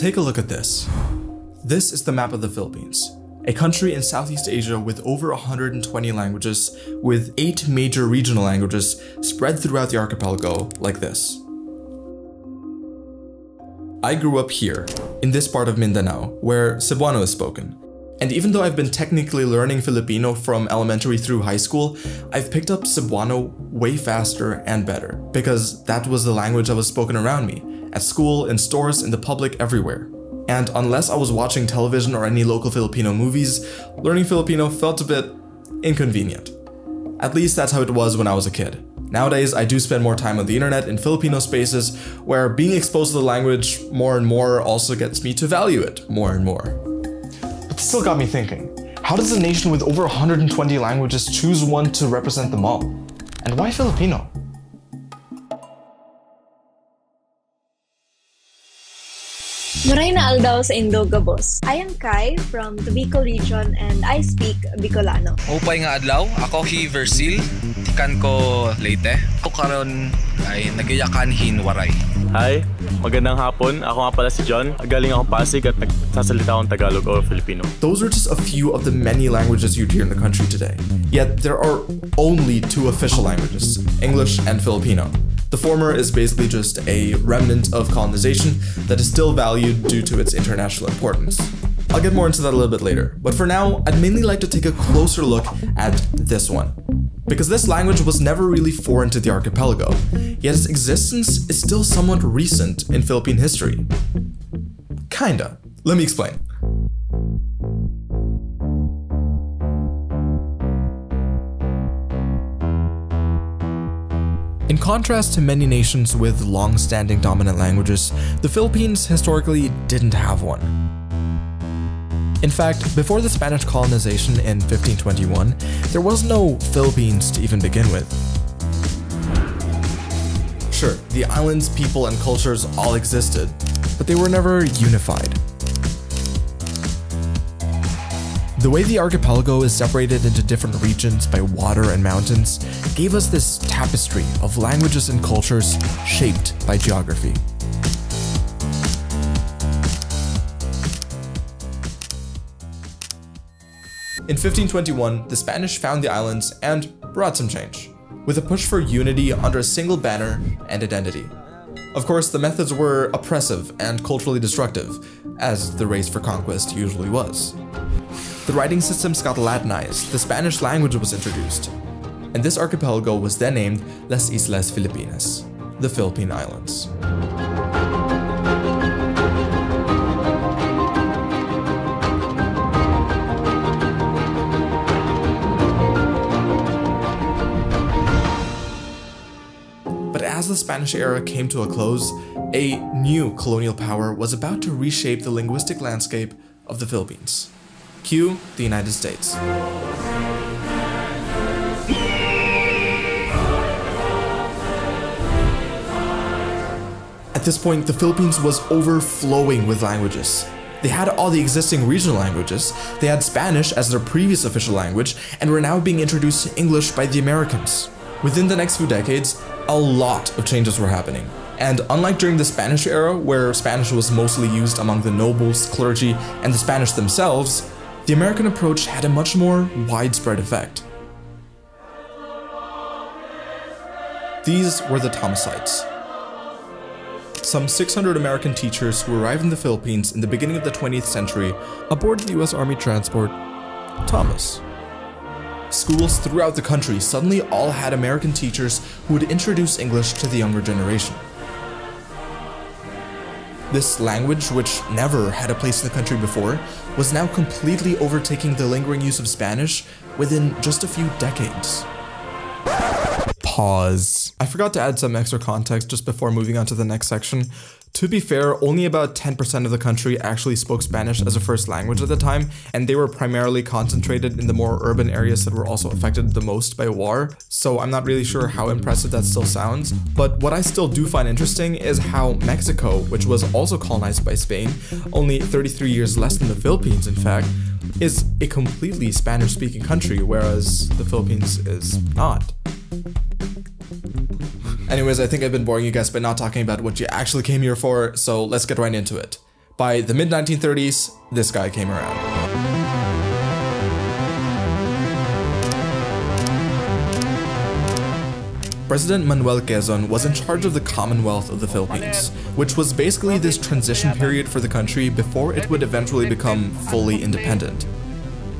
Take a look at this. This is the map of the Philippines, a country in Southeast Asia with over 120 languages, with 8 major regional languages spread throughout the archipelago like this. I grew up here, in this part of Mindanao, where Cebuano is spoken. And even though I've been technically learning Filipino from elementary through high school, I've picked up Cebuano way faster and better, because that was the language that was spoken around me, at school, in stores, in the public, everywhere. And unless I was watching television or any local Filipino movies, learning Filipino felt a bit inconvenient. At least that's how it was when I was a kid. Nowadays, I do spend more time on the internet in Filipino spaces, where being exposed to the language more and more also gets me to value it more and more. But still got me thinking, how does a nation with over 120 languages choose one to represent them all? And why Filipino? Maray na aldaw sa Indoga, boss. I am Kai from the Bicol region and I speak Bicolano. Upay nga adlaw, ako si Versil, tikan ko Leyte. Ako karon ay nagayakanhin waray. Hi, magandang hapon. Ako nga pala si John. Galing akong Pasig at nagsasalita akong Tagalog o Filipino. Those are just a few of the many languages you'd hear in the country today. Yet there are only 2 official languages, English and Filipino. The former is basically just a remnant of colonization that is still valued due to its international importance. I'll get more into that a little bit later, but for now, I'd mainly like to take a closer look at this one. Because this language was never really foreign to the archipelago, yet its existence is still somewhat recent in Philippine history. Kinda. Let me explain. In contrast to many nations with long-standing dominant languages, the Philippines historically didn't have one. In fact, before the Spanish colonization in 1521, there was no Philippines to even begin with. Sure, the island's people and cultures all existed, but they were never unified. The way the archipelago is separated into different regions by water and mountains gave us this tapestry of languages and cultures shaped by geography. In 1521, the Spanish found the islands and brought some change, with a push for unity under a single banner and identity. Of course, the methods were oppressive and culturally destructive, as the race for conquest usually was. The writing systems got Latinized, the Spanish language was introduced, and this archipelago was then named Las Islas Filipinas, the Philippine Islands. But as the Spanish era came to a close, a new colonial power was about to reshape the linguistic landscape of the Philippines. Cue the United States. At this point, the Philippines was overflowing with languages. They had all the existing regional languages, they had Spanish as their previous official language, and were now being introduced to English by the Americans. Within the next few decades, a lot of changes were happening. And unlike during the Spanish era, where Spanish was mostly used among the nobles, clergy, and the Spanish themselves, the American approach had a much more widespread effect. These were the Thomasites. Some 600 American teachers who arrived in the Philippines in the beginning of the 20th century aboard the US Army transport Thomas. Schools throughout the country suddenly all had American teachers who would introduce English to the younger generation. This language, which never had a place in the country before, was now completely overtaking the lingering use of Spanish within just a few decades. Pause. I forgot to add some extra context just before moving on to the next section. To be fair, only about 10% of the country actually spoke Spanish as a first language at the time, and they were primarily concentrated in the more urban areas that were also affected the most by war, so I'm not really sure how impressive that still sounds. But what I still do find interesting is how Mexico, which was also colonized by Spain, only 33 years less than the Philippines in fact, is a completely Spanish-speaking country, whereas the Philippines is not. Anyways, I think I've been boring you guys by not talking about what you actually came here for, so let's get right into it. By the mid-1930s, this guy came around. President Manuel Quezon was in charge of the Commonwealth of the Philippines, which was basically this transition period for the country before it would eventually become fully independent.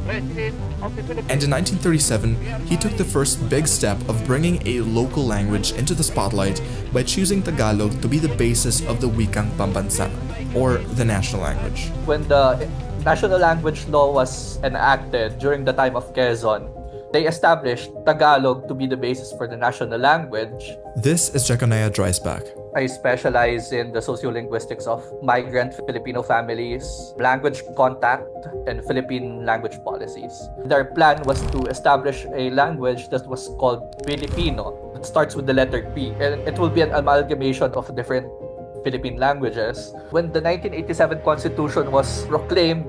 And in 1937, he took the first big step of bringing a local language into the spotlight by choosing Tagalog to be the basis of the Wikang Pambansa, or the national language. When the national language law was enacted during the time of Quezon, they established Tagalog to be the basis for the national language. This is Jeconiah Dreisbach. I specialize in the sociolinguistics of migrant Filipino families, language contact, and Philippine language policies. Their plan was to establish a language that was called Filipino. It starts with the letter P, and it will be an amalgamation of different Philippine languages. When the 1987 Constitution was proclaimed,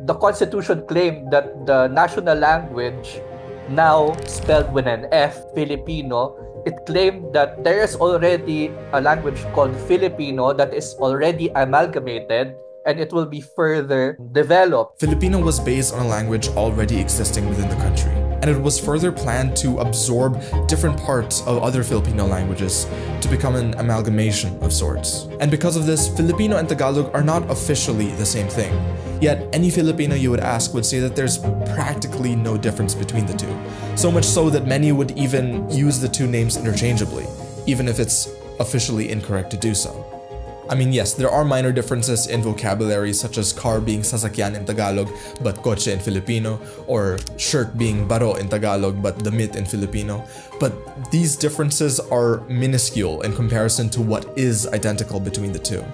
the Constitution claimed that the national language, now spelled with an F, Filipino, it claimed that there is already a language called Filipino that is already amalgamated and it will be further developed. Filipino was based on a language already existing within the country, and it was further planned to absorb different parts of other Filipino languages to become an amalgamation of sorts. And because of this, Filipino and Tagalog are not officially the same thing. Yet, any Filipino you would ask would say that there's practically no difference between the two. So much so that many would even use the two names interchangeably, even if it's officially incorrect to do so. I mean, yes, there are minor differences in vocabulary, such as car being sasakyan in Tagalog but kotse in Filipino, or shirt being baro in Tagalog but damit in Filipino. But these differences are minuscule in comparison to what is identical between the two.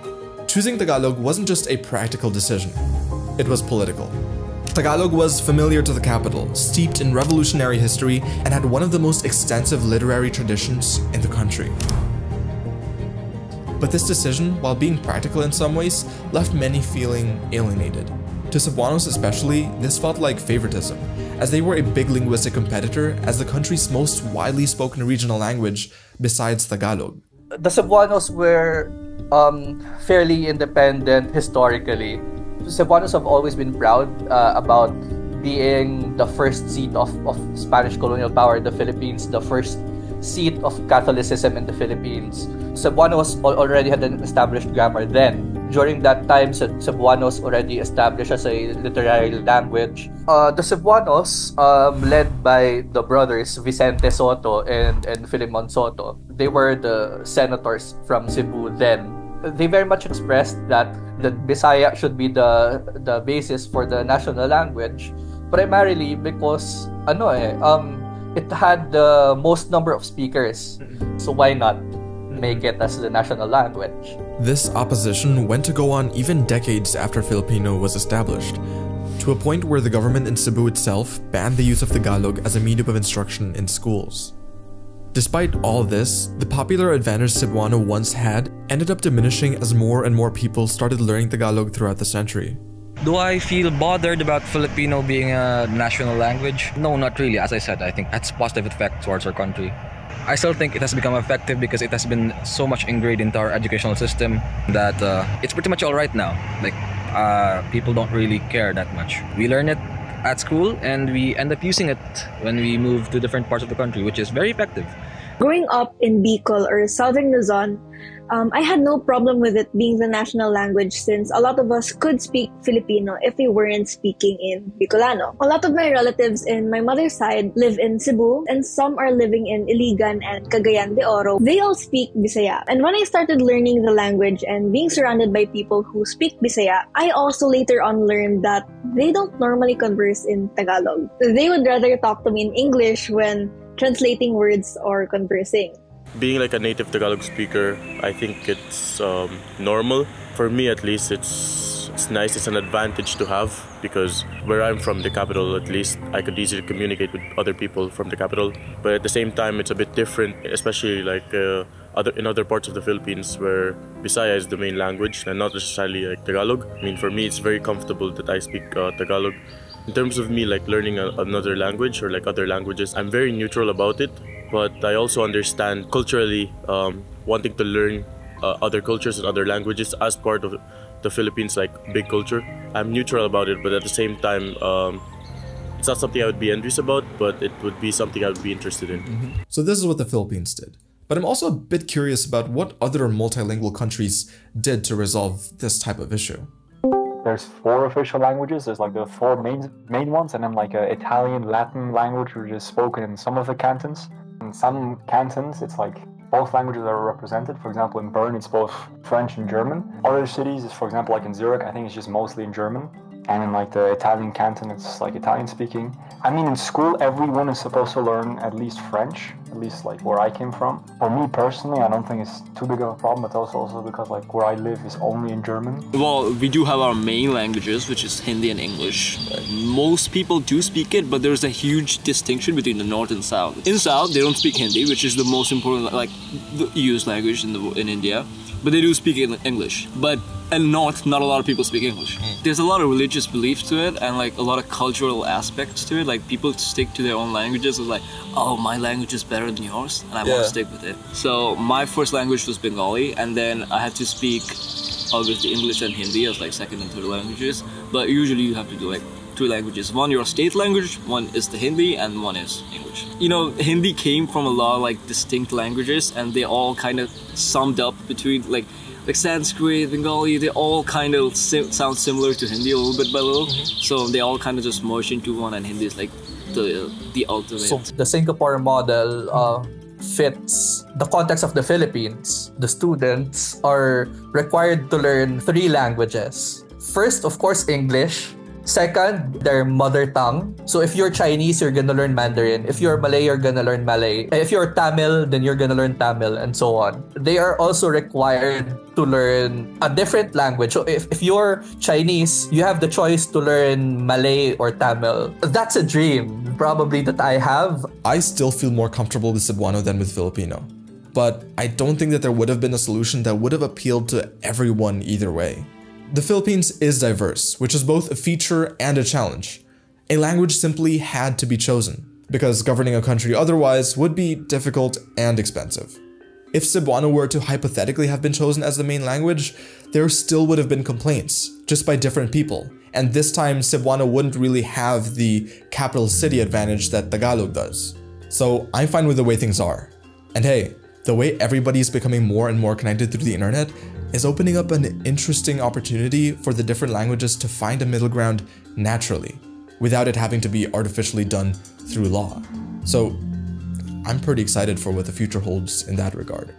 Choosing Tagalog wasn't just a practical decision, it was political. Tagalog was familiar to the capital, steeped in revolutionary history, and had one of the most extensive literary traditions in the country. But this decision, while being practical in some ways, left many feeling alienated. To Cebuanos especially, this felt like favoritism, as they were a big linguistic competitor as the country's most widely spoken regional language besides Tagalog. The Cebuanos were fairly independent historically. Cebuanos have always been proud about being the first seat of Spanish colonial power in the Philippines, the first seat of Catholicism in the Philippines. Cebuanos already had an established grammar then. During that time, Cebuanos already established as a literary language. The Cebuanos, led by the brothers Vicente Soto and Filimon Soto, they were the senators from Cebu then. They very much expressed that the Bisaya should be the basis for the national language, primarily because it had the most number of speakers. So why not make it as the national language? This opposition went to go on even decades after Filipino was established, to a point where the government in Cebu itself banned the use of Tagalog as a medium of instruction in schools. Despite all this, the popular advantage Cebuano once had ended up diminishing as more and more people started learning Tagalog throughout the century. Do I feel bothered about Filipino being a national language? No, not really. As I said, I think that's positive effect towards our country. I still think it has become effective because it has been so much ingrained into our educational system that it's pretty much all right now. Like, people don't really care that much. We learn it at school and we end up using it when we move to different parts of the country, which is very effective. Growing up in Bicol or Southern Luzon, I had no problem with it being the national language since a lot of us could speak Filipino if we weren't speaking in Bicolano. A lot of my relatives in my mother's side live in Cebu and some are living in Iligan and Cagayan de Oro. They all speak Bisaya. And when I started learning the language and being surrounded by people who speak Bisaya, I also later on learned that they don't normally converse in Tagalog. They would rather talk to me in English when translating words or conversing. Being like a native Tagalog speaker, I think it's normal. For me at least, it's nice, it's an advantage to have because where I'm from, the capital at least, I could easily communicate with other people from the capital. But at the same time, it's a bit different, especially like in other parts of the Philippines where Bisaya is the main language and not necessarily like Tagalog. I mean, for me, it's very comfortable that I speak Tagalog. In terms of me like learning another language or like other languages, I'm very neutral about it. But I also understand culturally wanting to learn other cultures and other languages as part of the Philippines, like big culture. I'm neutral about it, but at the same time, it's not something I would be envious about, but it would be something I would be interested in. So this is what the Philippines did. But I'm also a bit curious about what other multilingual countries did to resolve this type of issue. There's 4 official languages. There's like the 4 main ones, and then like Italian, Latin language, which is spoken in some of the cantons. In some cantons, it's like both languages are represented. For example, in Bern, it's both French and German. Other cities, for example, like in Zurich, I think it's just mostly in German. And in like the Italian canton, it's like Italian speaking. I mean, in school, everyone is supposed to learn at least French, at least like where I came from. For me personally, I don't think it's too big of a problem. It's also because like where I live is only in German. Well, we do have our main languages, which is Hindi and English. Most people do speak it, but there's a huge distinction between the North and South. In South, they don't speak Hindi, which is the most important, like, the used language in India. But they do speak English. But in North, not a lot of people speak English. There's a lot of religious belief to it and like a lot of cultural aspects to it. Like people stick to their own languages. It's like, oh, my language is better than yours, and I want to stick with it. So my first language was Bengali, and then I had to speak obviously English and Hindi as like second and third languages. But usually you have to do like 2 languages. One your state language, one is the Hindi, and one is English. You know, Hindi came from a lot of like distinct languages, and they all kind of summed up between like Sanskrit, Bengali, they all kind of sound similar to Hindi a little bit by little. So they all kind of just merge into one, and Hindi is like the ultimate. So the Singapore model fits the context of the Philippines. The students are required to learn 3 languages. First, of course, English. Second, their mother tongue. So if you're Chinese, you're gonna learn Mandarin. If you're Malay, you're gonna learn Malay. If you're Tamil, then you're gonna learn Tamil, and so on. They are also required to learn a different language. So if you're Chinese, you have the choice to learn Malay or Tamil. That's a dream, probably, that I have. I still feel more comfortable with Cebuano than with Filipino. But I don't think that there would have been a solution that would have appealed to everyone either way. The Philippines is diverse, which is both a feature and a challenge. A language simply had to be chosen, because governing a country otherwise would be difficult and expensive. If Cebuano were to hypothetically have been chosen as the main language, there still would have been complaints, just by different people, and this time Cebuano wouldn't really have the capital city advantage that Tagalog does. So I'm fine with the way things are. And hey, the way everybody's becoming more and more connected through the internet is opening up an interesting opportunity for the different languages to find a middle ground naturally, without it having to be artificially done through law. So I'm pretty excited for what the future holds in that regard.